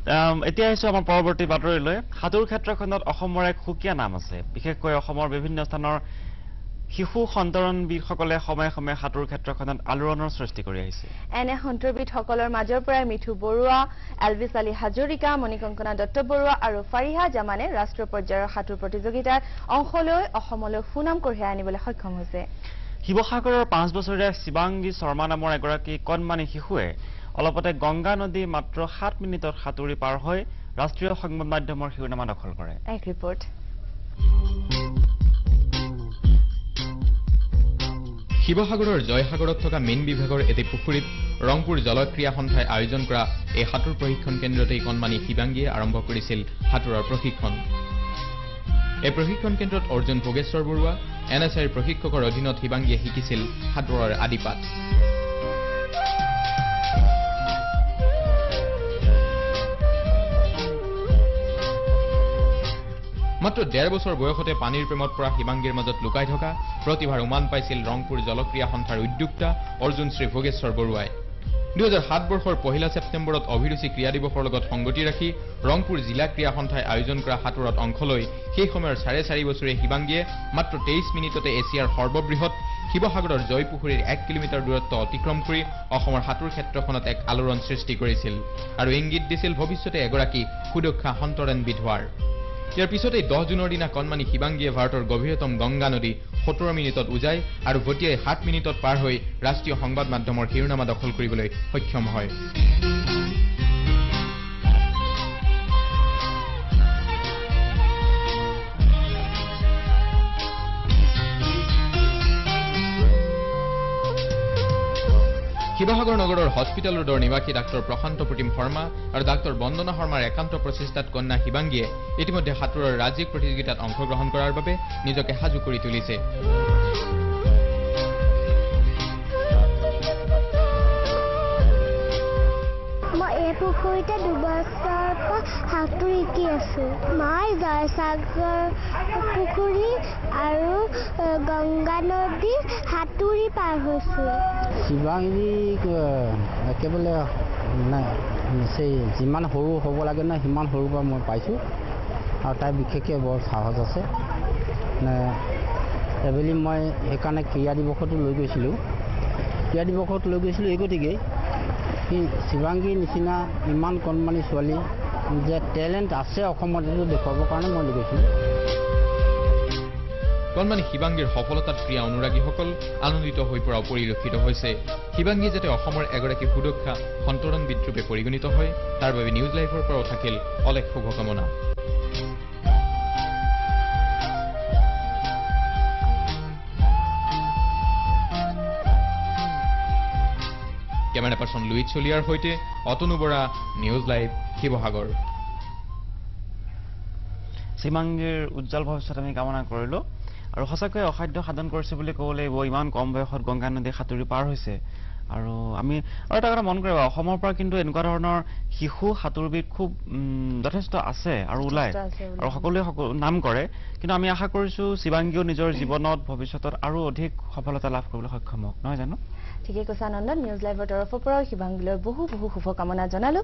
এতিয়া আহিছো আমাৰ পৰৱৰ্তী বাতৰিলৈ সাঁতোৰ ক্ষেত্ৰখনত অসমৰ এক সুকীয়া নাম আছে বিশেষকৈ অসমৰ বিভিন্ন স্থানৰ শিশু সন্তৰণবিদসকলে সময়ে সময়ে সাঁতোৰ ক্ষেত্ৰখনত আলোড়নৰ সৃষ্টি কৰি আহিছে এনে সন্তৰবিদসকলৰ মাজৰ পৰা মিঠু বৰুৱা এলভিছ আলী হাজৰিকা মণিকংকনা দত্ত বৰুৱা আৰু ফাৰিহা জামানে ৰাষ্ট্ৰীয় পৰ্যায়ৰ সাঁতোৰ প্ৰতিযোগিতাত অংশ লৈ অসমলৈ সুনাম কঢ়িয়াই আনিবলৈ সক্ষম হৈছে শিৱসাগৰৰ 5 বছৰীয়া শিৱাংগী শৰ্মা নামৰ এগৰাকী কণমানি শিশুৱে অলপতে গংগা নদী মাত্ৰ 7 মিনিটত সাঁতুৰি পাৰ হৈ ৰাষ্ট্ৰীয় সংবাদ মাধ্যমৰ শিৰোনামা দখল কৰে এক ৰিপৰ্ট শিৱসাগৰৰ জয়সাগৰত থকা মেইন বিভাগৰ এটি পুখুৰীত ৰংপুৰ জলক্ৰীড়া সন্থাই আয়োজন কৰা এই সাঁতোৰ প্ৰশিক্ষণ কেন্দ্ৰতেই কণমানি শিৱাংগীয়ে আৰম্ভ কৰিছিল সাঁতোৰৰ প্ৰশিক্ষণ এই প্ৰশিক্ষণ কেন্দ্ৰত অৰ্জুন ভোগেশ্বৰ বৰুৱা এনএছআইৰ প্ৰশিক্ষকৰ অধীনত শিৱাংগীয়ে শিকিছিল সাঁতোৰৰ আদিপাঠ মাত্ৰ 1.5 বছৰ বয়সতে পানীৰ প্ৰেমত পৰা শিৱাংগীৰ মাজত লুকাই থকা প্ৰতিভাৰ উমান পাইছিল ৰংপুৰ জলক্ৰীড়া সন্থাৰ উদ্যোক্তা অৰ্জুন শ্ৰী ভোগেশ্বৰ বৰুৱাই 2007 বৰ্ষৰ 1 ছেপ্টেম্বৰত অভিৰুচি ক্ৰীড়া দিৱসৰ লগত সংগতি ৰাখি ৰংপুৰ জিলা ক্ৰীড়া সন্থাই আয়োজন কৰা সাঁতোৰত অংশ লৈ সেই সময়ৰ 4.5 বছৰীয়া শিৱাংগীয়ে মাত্ৰ 23 মিনিটতে এছিয়াৰ সৰ্ববৃহৎ শিৱসাগৰৰ জয়পুখুৰীৰ 1 কিলোমিটাৰ দূৰত্ব অতিক্ৰম কৰি অসমৰ সাঁতোৰ ক্ষেত্ৰখনত এক আলোড়ন সৃষ্টি কৰিছিল আৰু ইংগিত দিছিল ভৱিষ্যতে এগৰাকী সুদক্ষ সন্তৰণবিদ হোৱাৰ ইয়াৰ পিছতে 10 জুনৰ দিনা কণমানি শিৱাংগীয়ে ভাৰতৰ গভীৰতম গংগা নদী 17 মিনিটত উজাই আৰু ভটিয়াই 7 মিনিটত পাৰ হৈ ৰাষ্ট্ৰীয় সংবাদ মাধ্যমৰ শিৰোনামা দখল কৰিবলৈ সক্ষম হয় শিৱসাগৰ নগৰৰ হস্পিটেল ৰোডৰ নিবাসী ডাক্তৰ প্ৰশান্ত প্ৰতিম শৰ্মা আৰু ডাক্তৰ বন্দনা শৰ্মাৰ একান্ত প্ৰচেষ্টাত কন্যা শিৱাংগীয়ে ইতিমধ্যে সাঁতোৰৰ ৰাজ্যিক প্ৰতিযোগিতাত অংশগ্ৰহণ কৰাৰ বাবে নিজকে সাজু কৰি তুলিছে মই এই পুখুৰীতে 2 বছৰৰ পৰা সাঁতোৰ শিকি আছো মই জয়সাগৰ পুখুৰী আৰু গংগা নদী সাঁতুৰি পাৰ হৈছো শিৱাংগীক একেবাৰে যিমান সৰু হ'ব লাগে না সিমান সৰুৰ পৰা মই পাইছোঁ আৰু তাই বিশেষকৈ বৰ সাহস আছে এবেলি মই সেইকাৰণে ক্ৰীড়া দিৱসতো লৈ গৈছিলোঁ এই গতিকে শিৱাংগীৰ নিচিনা ইমান কণমানি ছোৱালী যে টেলেণ্ট আছে অসমত এইটো দেখুৱাবৰ কাৰণে মই লৈ গৈছিলোঁ কণমানি শিৱাংগীৰ সফলতাত ক্ৰীড়া অনুৰাগীসকল আনন্দিত হৈ পৰা পৰিলক্ষিত হৈছে শিৱাংগী যাতে অসমৰ এগৰাকী সুদক্ষ সন্তৰণবিদ ৰূপে পৰিগণিত হয় তাৰ বাবে নিউজ লাইভৰ পৰাও থাকিল অলেখ শুভকামনা কেমেৰা পাৰ্চন লুইট চলিয়াৰ সৈতে অতনু বৰা নিউজ লাইভ শিৱসাগৰ শিৱাংগীৰ উজ্জ্বল ভৱিষ্যত আমি কামনা কৰিলো আৰু সঁচাকৈ অসাধ্য সাধন কৰিছে বুলি ক'ব লাগিব ইমান কম বয়সত গংগা নদী সাঁতুৰি পাৰ হৈছে আৰু আমি আৰু এটা কথা মন কৰিবা অসমৰ পৰা কিন্তু এনেকুৱা ধৰণৰ শিশু সাঁতোৰবিদ খুব যথেষ্ট আছে আৰু ওলাই আৰু সকলোৱে নাম কৰে কিন্তু আমি আশা কৰিছো শিৱাংগীও নিজৰ জীৱনত ভৱিষ্যতত আৰু অধিক সফলতা লাভ কৰিবলৈ সক্ষম হওক নহয় জানো ঠিকে কৈছা নন্দন নিউজ লাইভৰ তৰফৰ পৰা শিৱাংগীলৈ বহু শুভকামনা জনালো